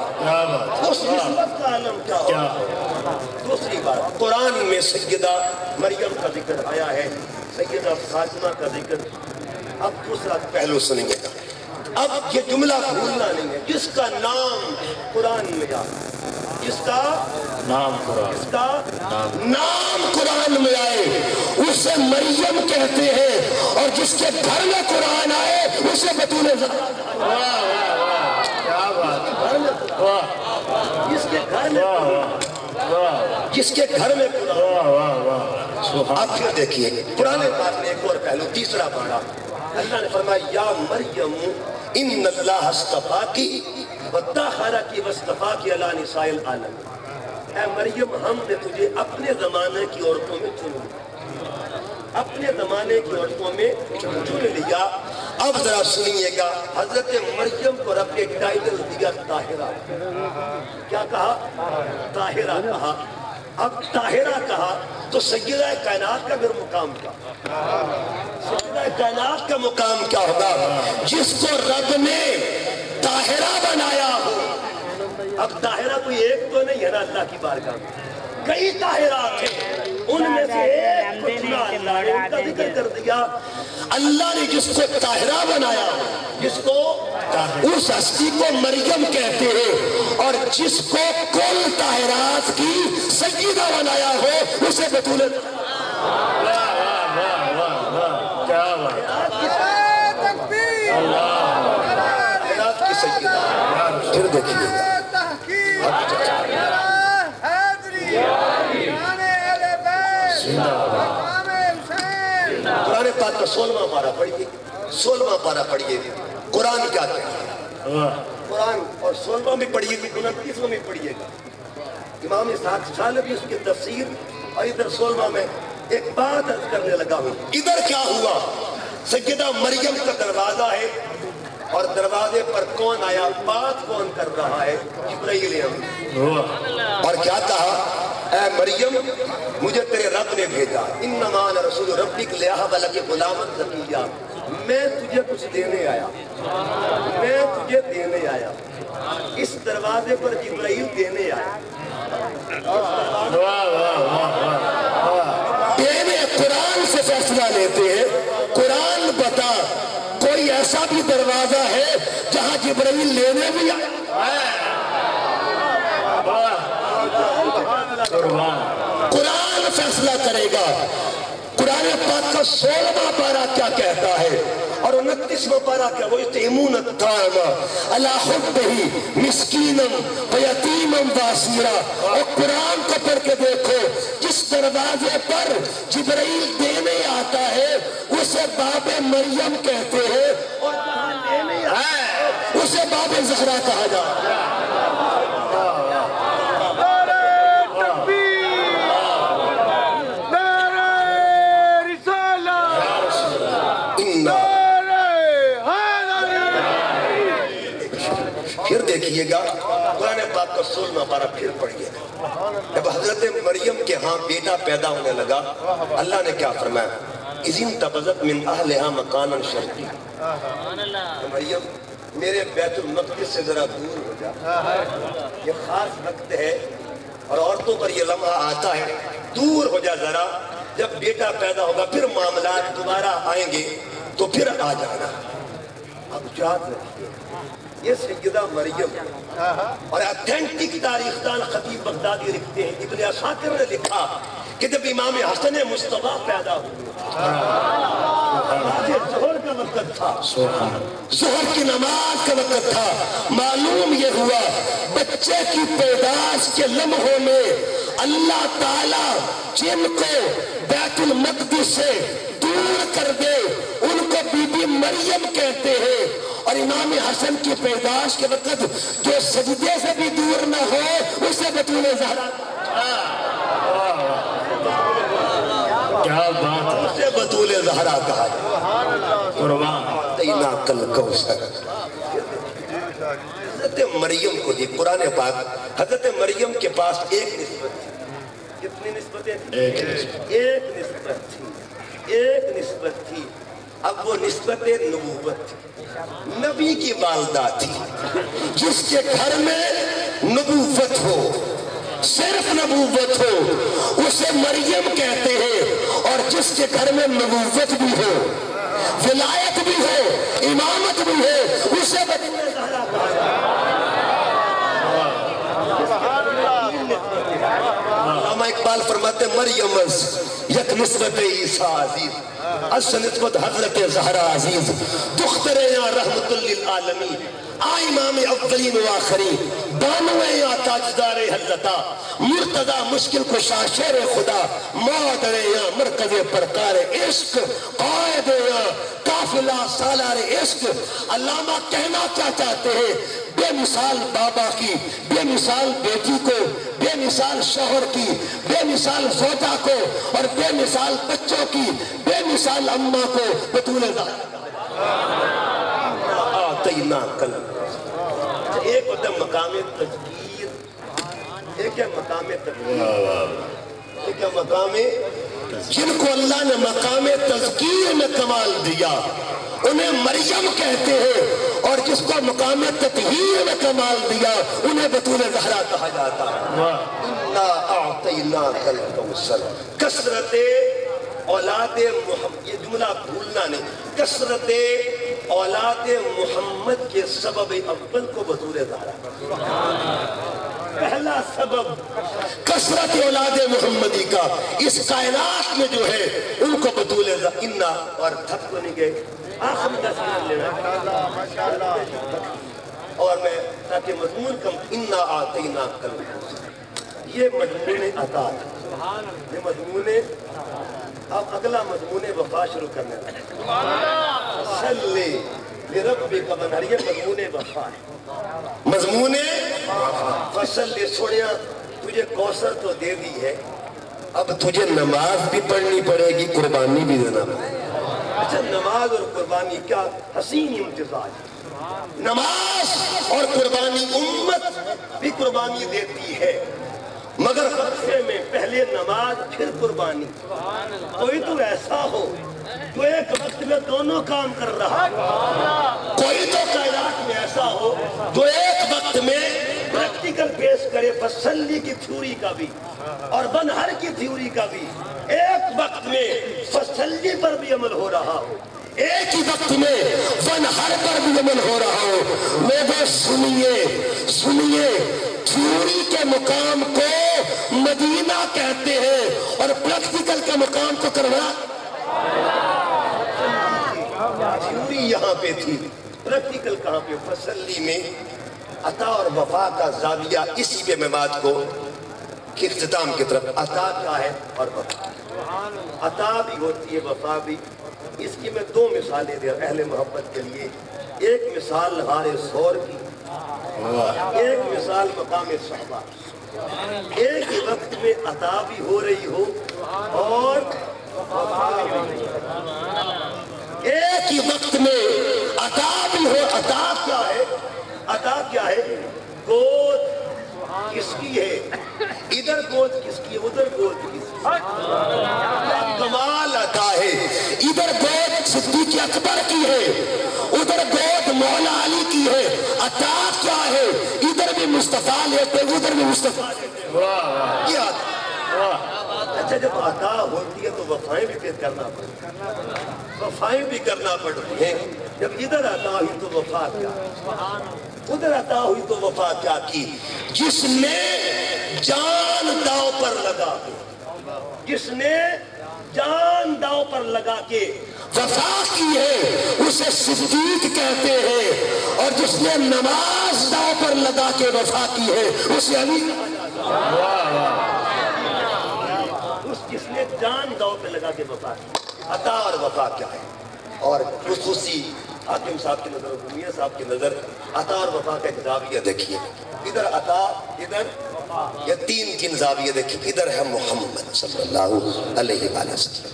C: اس نسبت کا عالم کیا ہوگا۔ دوسری بات، قرآن میں سیدہ مریم کا ذکر آیا ہے، سیدہ فاطمہ کا ذکر۔ اب دوسرا پہلو سنیں گے، اب یہ جملہ بھولنا نہیں ہے، جس کا نام قرآن میں آیا، جس کا
D: نام قرآن،
C: جس کا
B: نام قرآن میں آئے اسے مریم کہتے ہیں، اور جس کے گھر میں قرآن آئے اسے بطول زہرا۔
C: جس کے گھر میں جس کے گھر میں اب پھر دیکھیے قرآن پاک نے ایک اور پہلو، تیسرا پارہ، اللہ نے فرمایا یا مریم ان اللہ اصطفاکی وطہرکی واصطفاکی علی نساء العالمین۔ اے مریم ہم نے تجھے اپنے زمانے کی عورتوں میں چن لیا، اپنے زمانے کی عورتوں میں چن لیا۔
A: اب ذرا سنیے گا،
C: حضرت مریم کو رب نے ٹائٹل دیا طاہرہ، کیا کہا؟ طاہرہ کہا۔ اب طاہرہ کہا تو سیدہ کائنات کا پھر مقام کیا؟ سیدہ کائنات کا مقام کیا ہوگا؟
B: جس کو رب نے طاہرہ بنایا ہو۔
C: اب طاہرہ کوئی ایک تو نہیں ہے نا اللہ کی بارگاہ میں، کئی طاہرات ہیں، ان میں سے ایک کو چنا اللہ نے، ان کا ذکر کر دیا۔
B: اللہ نے جس کو طاہرہ بنایا ہو،
C: جس کو
B: اس ہستی کو مریم کہتے ہیں، اور جس کو کل طاہرات کی سیدہ بنایا ہو اسے بطول
D: کیا بات
A: کائنات کی سیدہ۔ پھر دیکھیے گا،
C: قرآن پاک کا 16واں پارہ پڑھیے، 16واں پارہ پڑھیے، قرآن کیا کہتا ہے؟ قرآن اور 16واں بھی پڑھیے گا، 29واں بھی پڑھیے گا۔ امام اسحاق شالبی اس کی تفسیر، اور ادھر 16واں میں ایک بات عرض کرنے لگا ہوں۔ ادھر کیا ہوا؟ سیدہ مریم کا دروازہ ہے، اور دروازے پر کون آیا؟ بات کون کر رہا ہے؟ جبرائیل امین۔
A: اور کیا کہا؟ اے مریم مجھے تیرے رب نے بھیجا،
C: انما انا رسول ربک لیہب لک غلاما زکیہ، میں تجھے کچھ دینے آیا، میں تجھے دینے آیا۔ اس دروازے پر جبرائیل دینے آیا۔
B: دینے قرآن سے فیصلہ لیتے ہیں۔ قرآن بتا کوئی ایسا بھی دروازہ ہے جہاں جبرائیل لینے بھی آیا؟ قرآن فیصلہ کرے گا۔ قرآن پاک کا 16واں پارہ کیا کہتا ہے
C: اور 29واں پارہ کیا؟ وہ یطعمون
B: الطعام علی حبہ مسکینا ویتیما واسیرا۔ اور قرآن کو پڑھ کے دیکھو، جس دروازے پر جبرائیل دینے آتا ہے اسے باب مریم کہتے ہیں،
C: اور جہاں لینے آیا
B: اسے باب زہرا کہا جاتا ہے۔
A: پھر دیکھیے گا قرآن پاک کا 16واں پارہ پھر پڑھیے گا۔ جب حضرت مریم کے ہاں بیٹا پیدا ہونے لگا، اللہ نے کیا فرمایا؟ اذ انتبذت من اہلہا مکانا شرقیا، مریم میرے بیت المقدس سے ذرا دور ہو جا۔ یہ خاص وقت ہے اور عورتوں پر یہ لمحہ آتا ہے، دور ہو جا ذرا، جب بیٹا پیدا ہوگا پھر معاملات دوبارہ آئیں گے تو پھر آ جانا۔ اب یاد رکھیے یہ سیدہ مریم اور اتھینٹک تاریخ دان خطیب بغدادی لکھتے ہیں، ابن عساکر نے لکھا کہ جب امام حسن مصطفیٰ پیدا ہوئے، ظہر کا وقت تھا،
B: ظہر کی نماز کا وقت تھا، معلوم یہ ہوا بچے کی پیدائش کے لمحوں میں اللہ تعالیٰ جن کو بیت المقدس سے دور کر دے ان کو بی بی مریم کہتے ہیں، اور امام حسن کی پیدائش کے وقت جو سجدے سے بھی دور نہ ہو اسے بطول زہرا،
D: کیا بات ہے،
A: اسے بطول زہرا کہا
D: قربان۔
A: تینا کل کوثر۔ حضرت مریم کو دی قرآن پاک، حضرت مریم کے پاس ایک نسبت تھی۔ کتنی نسبتیں تھیں؟
D: ایک نسبت۔
C: ایک نسبت تھی، ایک نسبت تھی۔ اب وہ نسبت نبوت تھی، نبی کی والدہ تھی۔
B: جس کے گھر میں نبوت ہو، صرف نبوت ہو اسے مریم کہتے ہیں، اور جس کے گھر میں نبوت بھی ہو، ولایت بھی ہو، امامت بھی ہو اسے بطول زہرا کہا جاتا ہے۔
A: علامہ اقبال فرماتے مریم از یک نسبت عیسیٰ عزیز،
B: اس نسبت حضرت زہرا عزیز،
A: دختر یا رحمت للعالمین،
B: آ امام اولین و آخرین،
A: بانوے یا تاجدار حضرتا،
B: مرتضی مشکل کشا شیر خدا،
A: مادر یا مرکز پرکار
B: عشق قائد یا قافلہ سالار عشق۔ علامہ کہنا کیا چاہتے ہیں؟ بے مثال بابا کی، بے مثال بیٹی کو، بے مثال شوہر کی، بے مثال زوجہ کو، اور بے مثال بچوں کی، بے مثال اماں کو بطول
A: آتیناک ایک ہوتا ہے مقام تذکیر، ایک ہے مقام تقریر، ایک ہے مقام
B: جن کو اللہ نے مقام تذکیر میں کمال دیا انہیں مریم کہتے ہیں، اور جس کو مقام تطہیر میں کمال دیا انہیں بطول زہرا کہا جاتا ہے۔
A: انا اعطیناک الکوثر، کثرت اولاد محمد، یہ جملہ بھولنا نہیں، کثرت اولاد محمد کے سبب اول کو بطول زہرا، پہلا سبب
B: کثرت اولاد محمدی کا اس کائنات میں جو ہے ان کو بطول
A: انا، اور تھک تو نہیں گئے، آخری 10 منٹ لینا اور میں تاکہ مضمون کم، انا اعطیناک الکوثر، یہ مضمون عطا، یہ مضمون، اب اگلا مضمون وفا شروع کرنے لگا، صلی لربک ونحر، یہ مضمون وفا ہے، مضمون فصل سوڑیا تجھے کوثر تو دے دی ہے،
B: اب تجھے نماز بھی پڑھنی پڑے گی، قربانی بھی دینا پڑے گی۔
A: اچھا نماز اور قربانی کیا حسین امتزاج،
B: نماز اور قربانی
A: امت بھی قربانی دیتی ہے، مگر خدشے میں پہلے نماز پھر قربانی، کوئی تو ایسا ہو جو ایک وقت میں دونوں کام کر رہا، کوئی تو کائنات میں ایسا ہو جو ایک وقت میں پریکٹیکل پیش کرے، فصلی کی تھیوری کا بھی اور بنہر کی تھیوری کا بھی، ایک وقت میں فصلی پر بھی عمل ہو رہا ہو،
B: ایک ہی وقت میں ونہر پر بھی عمل ہو رہا ہو۔ لوگوں سنیے، تھیوری کے مقام کو مدینہ کہتے ہیں اور پریکٹیکل کے مقام کو کرنا،
A: تھیوری یہاں پہ تھی، پریکٹیکل کہاں پہ؟ فصلی میں عطا اور وفا کا زاویہ، اسی پہ میں بات کو اختتام کی طرف، عطا کیا ہے اور وفا، عطا بھی ہوتی ہے وفا بھی، اس کی میں 2 مثالیں دے اہل محبت کے لیے، ایک مثال غار ثور کی، ایک مثال مقام صحبہ، ایک ہی وقت میں عطا بھی ہو رہی ہو اور وفا بھی ہو رہی ہو،
B: ایک ہی وقت میں عطا بھی ہو۔
A: عطا کیا ہے؟ عطا کیا ہے؟ گود کس کی ہے؟ ادھر گود کس کی ہے؟ ادھر گود کس کی ہے؟ کیا کمال عطا ہے!
B: ادھر گود صدیق اکبر کی ہے، ادھر گود مولا علی کی ہے۔ عطا کیا ہے؟ ادھر بھی مصطفیٰ لیتے، ادھر بھی مصطفیٰ لیتے۔
A: یہ عطا۔ اچھا جب عطا ہوتی ہے تو وفائیں بھی پھر کرنا پڑتی ہیں، وفائیں بھی کرنا پڑتی ہیں، جب ادھر عطا ہوئی تو وفا کیا، ادھر عطا ہوئی تو وفا کیا کی؟
B: جس نے
A: جان داؤ پر لگا کے، جس نے جان داؤ پر لگا کے
B: وفا کی ہے اسے صدیق کہتے ہیں، اور جس نے نماز داؤ پر لگا کے وفا کی ہے اسے علی
A: جس نے جان داؤ پہ لگا کے وفا کی۔ عطا اور وفا کیا ہے؟ اور خصوصی حاکم صاحب کی نظر، میاں صاحب کی نظر، عطا اور وفا کا ایک زاویہ دیکھیے، ادھر عطا، ادھر یہ 3 کی زاویہ دیکھیے، ادھر ہے محمد صلی اللہ علیہ وآلہ وسلم،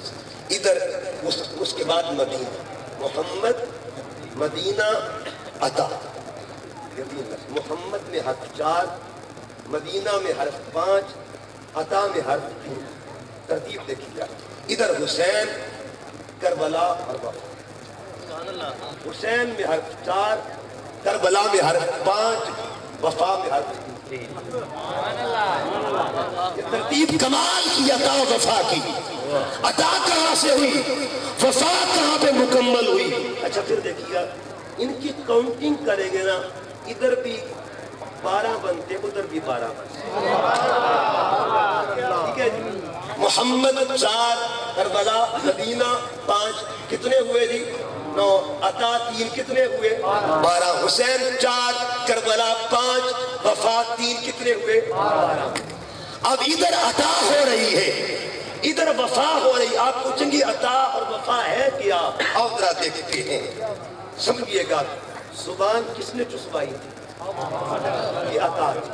A: ادھر اس کے بعد مدینہ، محمد، مدینہ، عطا، محمد میں حرف 4، مدینہ میں حرف 5، عطا میں حرف 3، ترتیب دیکھیے، ادھر حسین، کربلا اور وفا، حسین میں حرف 4، کربلا میں حرف 5، وفا میں حرف 3، یہ ترتیب
B: کمال کی عطا و وفا کی۔ عطا کہاں سے ہوئی، وفا کہاں پہ مکمل ہوئی؟
A: اچھا پھر دیکھیے گا ان کی کاؤنٹنگ کریں گے نا، ادھر بھی 12 بنتے، ادھر بھی 12 بنتے، ٹھیک ہے جی؟ محمد 4، کربلا، مدینہ 5، کتنے ہوئے جی؟ 9، عطا 3، کتنے ہوئے؟ 12، حسین 4، کربلا 5، وفا 3، کتنے ہوئے؟ 12۔
B: اب ادھر عطا ہو رہی ہے،
A: ادھر وفا ہو رہی، آپ پوچھیں گی عطا اور وفا ہے کیا؟ آؤ ذرا دیکھتے ہیں، سمجھیے گا، زبان کس نے چسپائی تھی؟
C: یہ عطا تھی،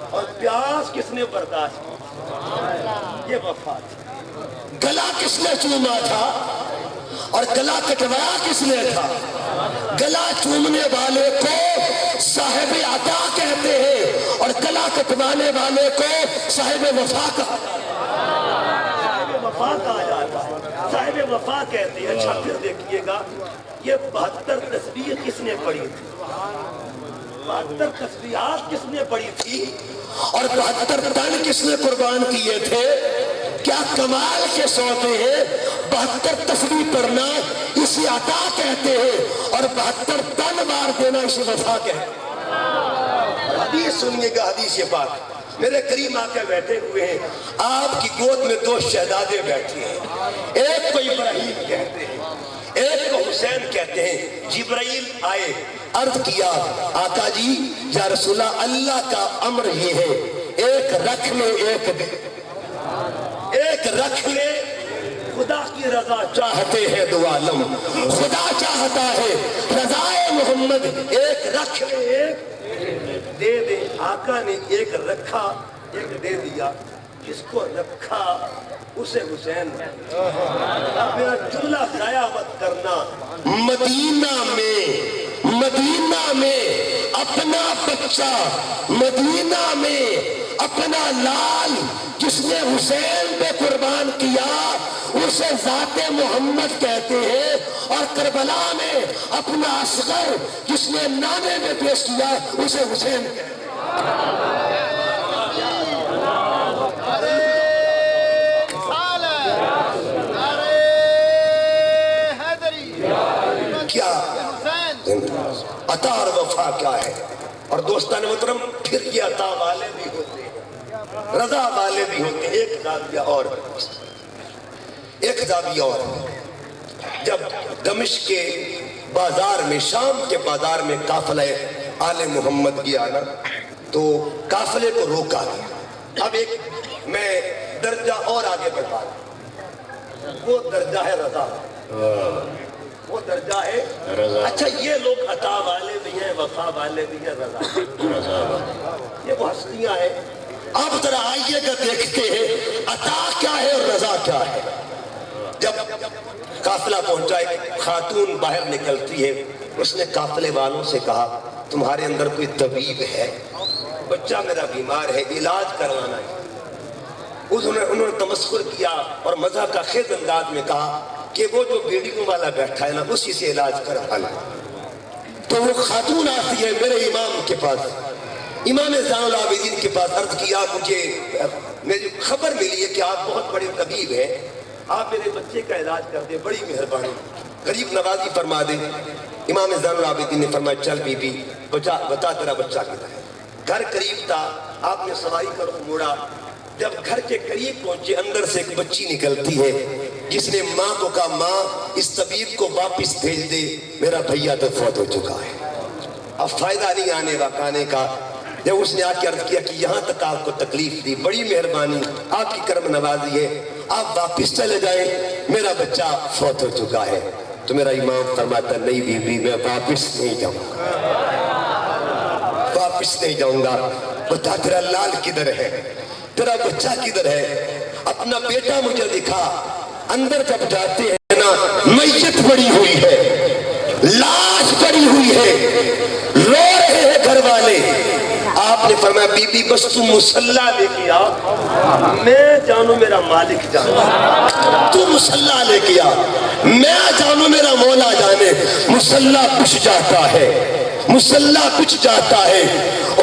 C: اور پیاس کس نے برداشت کی؟ یہ وفا تھی۔
B: گلا کس نے چوما تھا اور گلا کٹوایا کس نے تھا؟ گلا چومنے والے کو صاحب عطا کہتے ہیں اور گلا کٹوانے والے کو صاحب وفا کہا
C: صاحب وفا کہا جاتا ہے، صاحب وفا کہتے ہیں۔ اچھا پھر دیکھیے گا یہ 72 تسبیح کس نے پڑھی تھی؟ 72 تسبیحات کس نے پڑھی تھی؟
B: اور 72 تن کس نے قربان کیے تھے؟ کیا کمال کے سوتے ہیں؟ 72 تسبیح پڑھنا اسی عطا کہتے ہیں اور 72 تن مار دینا اسے وفا کہتے ہیں۔
A: حدیث سنیے گا، حدیث پاک میرے کریم آقا بیٹھے ہوئے ہیں، آپ کی گود میں 2 شہزادے بیٹھے ہیں، ایک کو ابراہیم کہتے ہیں، ایک کو حسین کہتے ہیں۔ جبرائیل آئے،
B: عرض کیا آقا جی یا رسول اللہ، اللہ کا امر یہ ہے ایک رکھ لے ایک رکھ لے،
C: خدا کی رضا
B: چاہتے ہیں دو عالم، خدا چاہتا ہے رضائے محمد ایک رکھ لے
C: ایک دے دے۔ آقا نے ایک رکھا، ایک دے دیا۔ جس کو رکھا اسے حسین نے۔ اب میرا جملہ ضائع مت کرنا،
B: مدینہ میں اپنا بچہ، مدینہ میں اپنا لال جس نے حسین پہ قربان کیا اسے ذات محمد کہتے ہیں، اور کربلا میں اپنا اصغر جس نے نانے میں پیش کیا اسے حسین کہتے ہیں۔
A: کیا عطا اور وفا کیا ہے؟ اور دوستان محترم پھر یہ عطا والے بھی ہوتے ہیں، رضا والے بھی ہوتے ہیں۔ ایک زاویہ اور جب دمشق کے بازار میں، شام کے بازار میں قافلہ آل محمد گیا نا، تو قافلے کو روکا گیا۔ اب ایک میں درجہ اور آگے بڑھا رہا ہوں، وہ درجہ ہے رضا، وہ درجہ ہے رضا۔ اچھا یہ لوگ عطا والے بھی ہیں، وفا والے بھی ہیں، رضا، یہ وہ ہستیاں ہیں۔
B: اب ذرا آئیے گا دیکھتے ہیں عطا کیا ہے اور رضا کیا ہے۔
A: جب قافلہ پہنچا ایک خاتون باہر نکلتی ہے، اس نے قافلے والوں سے کہا تمہارے اندر کوئی طبیب ہے؟ بچہ میرا بیمار ہے، علاج کروانا ہے۔ انہوں نے تمسخر کیا اور مزاح کا خیز انداز میں کہا کہ وہ جو بیڑیوں والا بیٹھا ہے نا اسی سے علاج کروانا۔
B: تو وہ خاتون آتی ہے میرے امام کے پاس،
A: امام زین العابدین کے پاس، عرض کیا مجھے خبر ملی ہے کہ آپ بہت بڑے طبیب ہیں، آپ میرے بچے کا علاج کر دیں، بڑی مہربانی، غریب نوازی فرما دیں۔ امام زین العابدین نے فرمایا چل بی بی بتا تیرا بچہ کدھر ہے۔ گھر قریب تھا، آپ نے سواری کر موڑا، جب گھر کے قریب پہنچے اندر سے ایک بچی نکلتی ہے جس نے ماں کو کہا ماں اس طبیب کو واپس بھیج دے، میرا بھیا تو فوت ہو چکا ہے، اب فائدہ نہیں آنے واقعے کا۔ جب اس نے آ کے عرض کیا کہ یہاں تک آپ کو تکلیف دی، بڑی مہربانی، آپ کی کرم نوازی ہے، آپ واپس چلے جائیں، میرا بچہ فوت ہو چکا ہے۔ تو میرا امام فرماتا نہیں بی بی میں واپس نہیں جاؤں گا، واپس نہیں جاؤں گا، بتا تیرا لال کدھر ہے، تیرا بچہ کدھر ہے، اپنا بیٹا مجھے دکھا۔ اندر جب جاتے ہیں نا میت پڑی ہوئی ہے، لاش پڑی ہوئی ہے، رو رہے ہیں گھر والے۔ آپ نے فرمایا بی بی بس تم مصلی لے کے آ، میں جانوں میرا مالک جانے،
B: تو مصلی لے کے آ، میں جانوں میرا مولا جانے۔ مصلی کچھ جاتا ہے، مصلی کچھ جاتا ہے،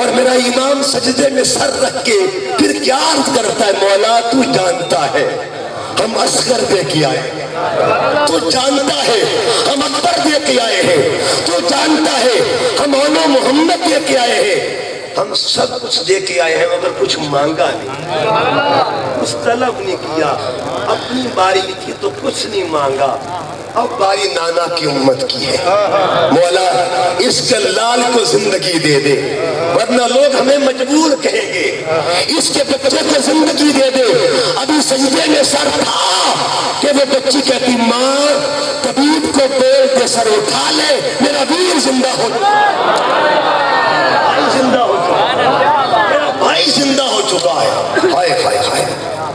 B: اور میرا امام سجدے میں سر رکھ کے پھر کیا عرض کرتا ہے مولا تو جانتا ہے ہم اصغر دے کے آئے ہیں، تو جانتا ہے ہم اکبر دے کے آئے ہیں، تو جانتا ہے ہم اولو محمد دے کے آئے ہیں،
A: ہم سب کچھ دے کے آئے ہیں مگر کچھ مانگا نہیں، کچھ طلب نہیں کیا، اپنی باری تھی تو کچھ نہیں مانگا، اب باری نانا کی امت کی ہے، مولا اس کے لال کو زندگی دے دے ورنہ لوگ ہمیں مجبور کہیں گے،
B: اس کے بچے کو زندگی دے دے۔ ابھی سجدے میں سر تھا کہ وہ بچی کہتی ماں طبیب کو بول کے سر اٹھا لے میرا ویر زندہ ہو
C: بھائی زندہ ہو چکا، میرا بھائی زندہ ہو چکا ہے۔
A: ہائے ہائے ہائے،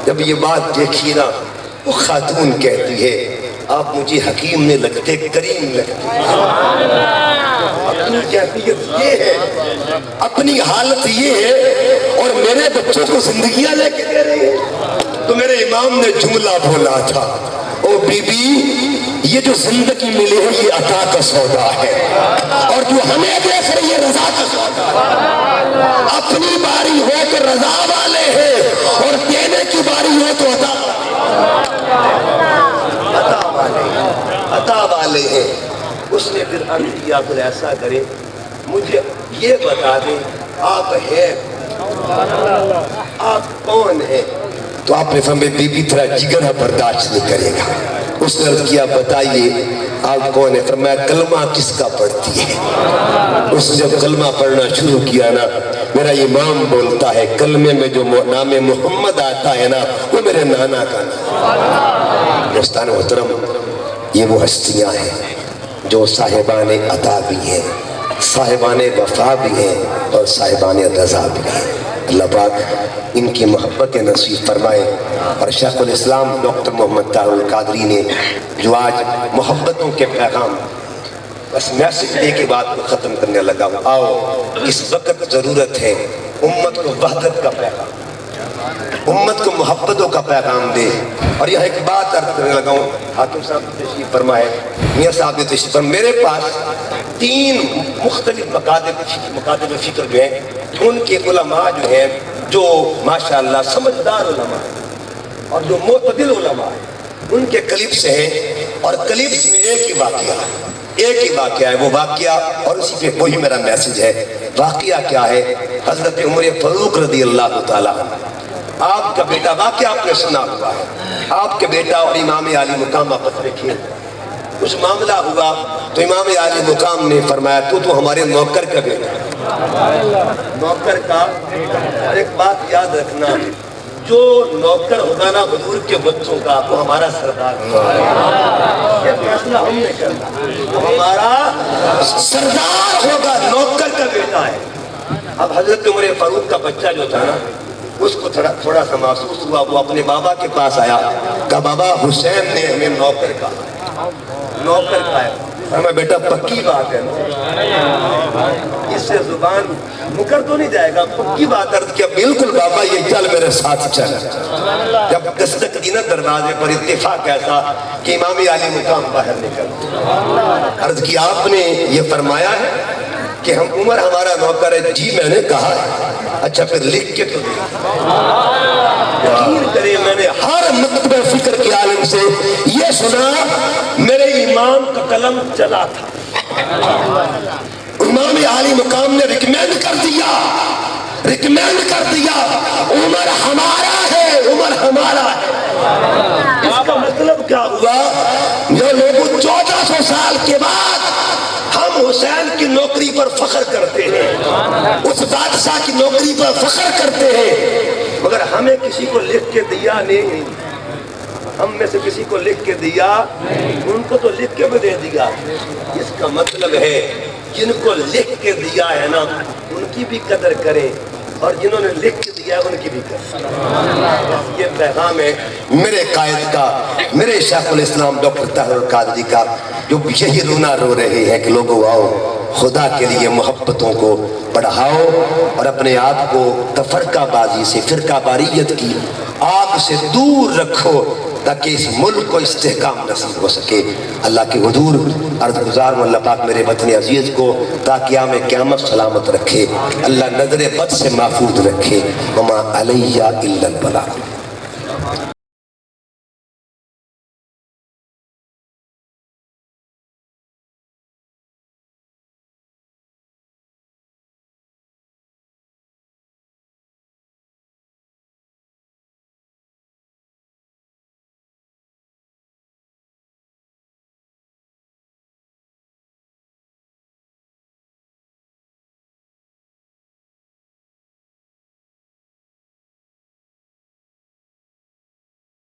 A: جب یہ بات دیکھی نا، وہ خاتون کہتی ہے آپ مجھے حکیم نے لگتے، کریم لگتے۔ اپنی کیفیت یہ ہے، اپنی حالت یہ ہے، اور میرے بچوں کو زندگیاں لے کے دے رہی ہے۔ تو میرے امام نے جملہ بولا تھا، او بی بی یہ جو زندگی ملی ہے یہ عطا کا سودا ہے، اور جو ہمیں دیکھ رہی ہے رضا کا سودا ہے۔ اپنی باری ہو تو رضا والے ہیں، اور دینے کی باری ہو تو عطا والے ہیں۔ اس نے پھر عرض کیا پھر ایسا کرے مجھے یہ بتا دیں آپ ہیں، آپ کون ہیں؟ تو آپ نے فرمایا بی بی تیرا جگر برداشت نہیں کرے گا۔ اس نے عرض کیا بتائیے آپ کون ہیں؟ فرمایا کلمہ کس کا پڑھتی ہے؟ اس نے جب کلمہ پڑھنا شروع کیا نا، میرا امام بولتا ہے کلمے میں جو نام محمد آتا ہے نا وہ میرے نانا کا نام۔ دوستان محترم، یہ وہ ہستیاں ہیں جو صاحبان عطا بھی ہیں، صاحبان وفا بھی ہیں، اور صاحبان رضا بھی ہیں۔ اللہ پاک ان کی محبت نصیب فرمائے۔ اور شیخ الاسلام ڈاکٹر محمد طاہر القادری نے جو آج محبتوں کے پیغام، بس میسج دے کے بات کو ختم کرنے لگا ہوں، آؤ اس وقت ضرورت ہے امت کو وحدت کا پیغام، امت کو محبتوں کا پیغام دے۔ اور یہاں ایک بات عرض کرنے لگا ہوں، حاتم صاحب تشریف فرمائے، میاں صاحب نے تشریف فرمائے، میرے پاس 3 مختلف مکاتب فکر جو ہیں، ان کے علماء جو ہیں جو ماشاءاللہ سمجھدار علماء ہیں اور جو معتدل علماء ہیں، ان کے کلپس ہیں، اور کلپس میں ایک ہی واقعہ ہے، وہ واقعہ، اور اسی پہ وہی میرا میسج ہے۔ واقعہ کیا ہے؟ حضرت عمر فاروق رضی اللہ تعالیٰ عنہ، آپ کا بیٹا، واقعہ آپ نے سنا ہوا ہے، آپ کے بیٹا اور امام عالی مقام آپس میں کھیل، کچھ معاملہ ہوا تو امام عالی مقام نے فرمایا تو ہمارے نوکر کا بیٹا، نوکر کا۔ اور ایک بات یاد رکھنا، جو نوکر ہوگا نا حضور کے بچوں کا وہ ہمارا سردار ہوگا، یہ فیصلہ ہم نے کرنا، ہمارا سردار ہوگا، نوکر کا بیٹا ہے۔ اب حضرت عمر فاروق کا بچہ جو تھا نا، اس کو تھوڑا سا محسوس ہوا، وہ اپنے بابا کے پاس آیا، کہا بابا حسین نے ہمیں نوکر کا ہے۔ ہمیں بیٹا پکی بات ہے، اس سے زبان مکر تو نہیں جائے گا، پکی بات عرض کیا، بالکل بابا یہ چل میرے ساتھ چل۔ جب دستک دی نا دروازے پر، اتفاق ایسا کہ امام عالی مقام باہر نکل، عرض کی آپ نے یہ فرمایا ہے کہ ہم عمر ہمارا نوکر ہے؟ جی میں نے کہا ہے۔ اچھا پھر لکھ کے تو یقین کرے، میں نے ہر مکتب فکر کے عالم سے یہ سنا، میرے امام کا قلم چلا تھا، امام عالی مقام نے ریکمینڈ کر دیا، عمر ہمارا ہے، عمر ہمارا ہے۔ اس کا مطلب کیا ہوا؟ جو لوگ 1400 سال کے بعد ہم حسین کی نوکری پر فخر کرتے ہیں، اس بادشاہ کی نوکری پر فخر کرتے ہیں، مگر ہمیں کسی کو لکھ کے دیا نہیں، ہم میں سے کسی کو لکھ کے دیا، ان کو تو لکھ کے بھی دے دیا۔ اس کا مطلب ہے جن کو لکھ کے دیا ہے نا ان کی بھی قدر کریں، اور جنہوں نے لکھ کے دیا ان کی بھی قدر۔ یہ پیغام ہے میرے قائد کا، میرے شیخ الاسلام ڈاکٹر طاہر القادری کا، جو یہی رونا رو رہے ہیں کہ لوگوں آؤ خدا کے لیے محبتوں کو بڑھاؤ، اور اپنے آپ کو تفرقہ بازی سے، فرقہ باریت کی آگ سے دور رکھو، تاکہ اس ملک کو استحکام نصیب ہو سکے۔ اللہ کے حضور عرض گزار ہوں، اللہ پاک میرے وطن عزیز کو تا قیام قیامت سلامت رکھے، اللہ نظر بد سے محفوظ رکھے۔ وما علیہ الا البلاغ۔